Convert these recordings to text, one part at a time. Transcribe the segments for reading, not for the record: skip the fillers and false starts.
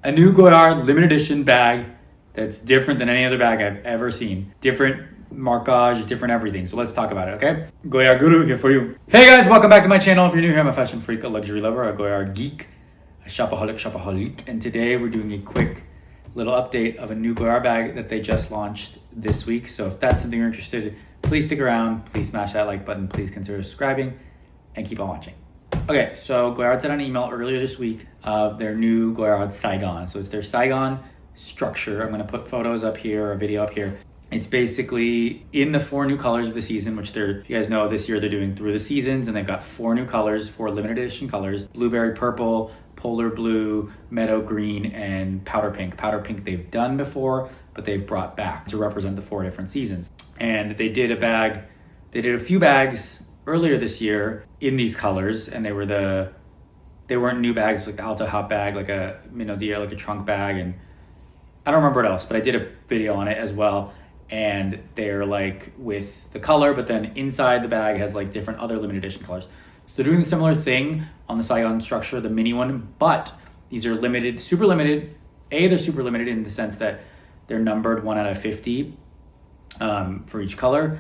a new Goyard limited edition bag that's different than any other bag I've ever seen. Different markage, different everything. So let's talk about it, okay? Goyard Guru here for you. Hey guys, welcome back to my channel. If you're new here, I'm a fashion freak, a luxury lover, a Goyard geek, a shopaholic. And today we're doing a quick little update of a new Goyard bag that they just launched this week. So if that's something you're interested in, please stick around. Please smash that like button. Please consider subscribing and keep on watching. Okay, so Goyard sent an email earlier this week of their new Goyard Saigon. So it's their Saigon structure. I'm gonna put photos up here, or a video up here. It's basically in the 4 new colors of the season, which if you guys know, this year they're doing through the seasons, and they've got 4 new colors, 4 limited edition colors: blueberry purple, polar blue, meadow green, and powder pink. Powder pink they've done before, but they've brought back to represent the 4 different seasons. And they did a few bags earlier this year in these colors, and they weren't new bags, like the Alto Hop bag, like a like a trunk bag, and I don't remember what else, but I did a video on it as well. And they're like with the color, but then inside the bag has like different other limited edition colors. So they're doing a similar thing on the Saigon structure, the mini one, but these are limited, super limited. They're super limited in the sense that they're numbered 1 out of 50 for each color.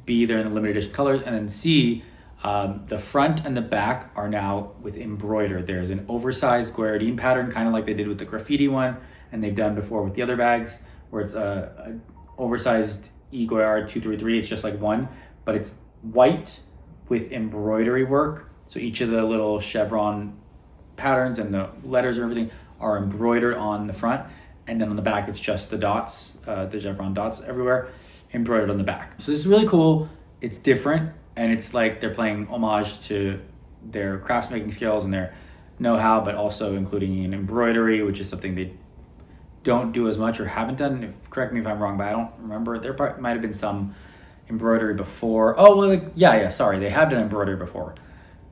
B, they're in the limited edition colors. And then C, the front and the back are now with embroidered. There's an oversized Goyardine pattern, kind of like they did with the graffiti one, and they've done before with the other bags, where it's a oversized Goyard 233. It's just like one, but it's white with embroidery work. So each of the little chevron patterns and the letters and everything are embroidered on the front, and then on the back it's just the dots, the chevron dots everywhere, embroidered on the back. So this is really cool. It's different, and it's like they're playing homage to their craftsmaking skills and their know-how, but also including an embroidery, which is something they don't do as much or haven't done. Correct me if I'm wrong, but I don't remember. There might have been some embroidery before. Oh, well, yeah, sorry. They have done embroidery before.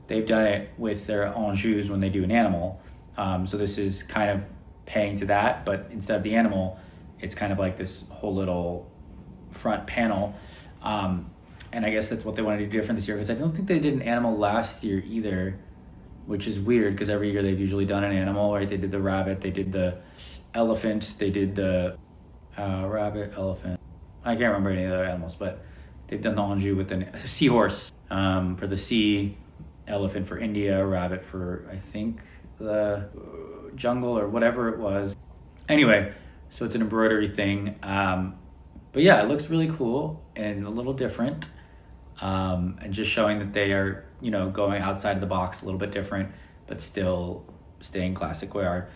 They've done it with their enjus when they do an animal. So this is kind of paying to that, but instead of the animal, it's kind of like this whole little front panel. And I guess that's what they wanted to do different this year, because I don't think they did an animal last year either, which is weird because every year they've usually done an animal, right? They did the rabbit, they did the elephant, they did the rabbit, elephant. I can't remember any other animals, but they've done the enjus with the seahorse for the sea, elephant for India, rabbit for, I think, the jungle or whatever it was. Anyway, so it's an embroidery thing. But yeah, it looks really cool and a little different. And just showing that they are, going outside of the box a little bit different, but still staying classic Goyard.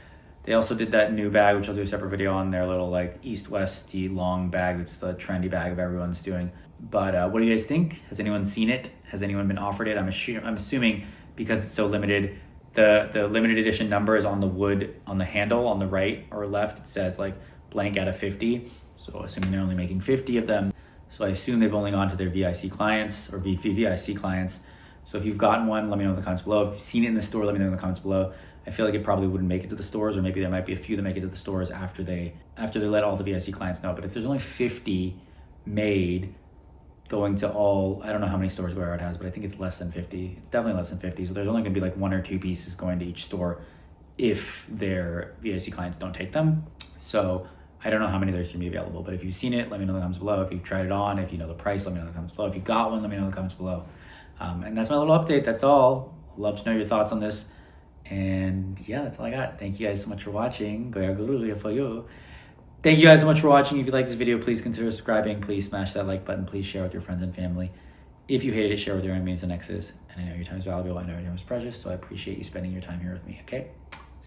They also did that new bag, which I'll do a separate video on, their little like east-westy long bag. That's the trendy bag of everyone's doing. But what do you guys think? Has anyone seen it? Has anyone been offered it? I'm assuming because it's so limited, the limited edition number is on the wood, on the handle, on the right or left. It says like blank out of 50. So assuming they're only making 50 of them. So I assume they've only gone to their VIC clients or VVIC clients. So if you've gotten one, let me know in the comments below. If you've seen it in the store, let me know in the comments below. I feel like it probably wouldn't make it to the stores, or maybe there might be a few that make it to the stores after they let all the VIC clients know. But if there's only 50 made going to all, I don't know how many stores Goyard has, but I think it's less than 50. It's definitely less than 50. So there's only gonna be like 1 or 2 pieces going to each store if their VIC clients don't take them. So I don't know how many there's gonna be available, but if you've seen it, let me know in the comments below. If you've tried it on, if you know the price, let me know in the comments below. If you got one, let me know in the comments below. And that's my little update, that's all. Love to know your thoughts on this. And yeah, that's all I got. Thank you guys so much for watching. Goyard Guru here for you. Thank you guys so much for watching. If you like this video, please consider subscribing. Please smash that like button. Please share with your friends and family. If you hated it, share with your enemies and exes. And I know your time is valuable. I know your time is precious. So I appreciate you spending your time here with me, okay?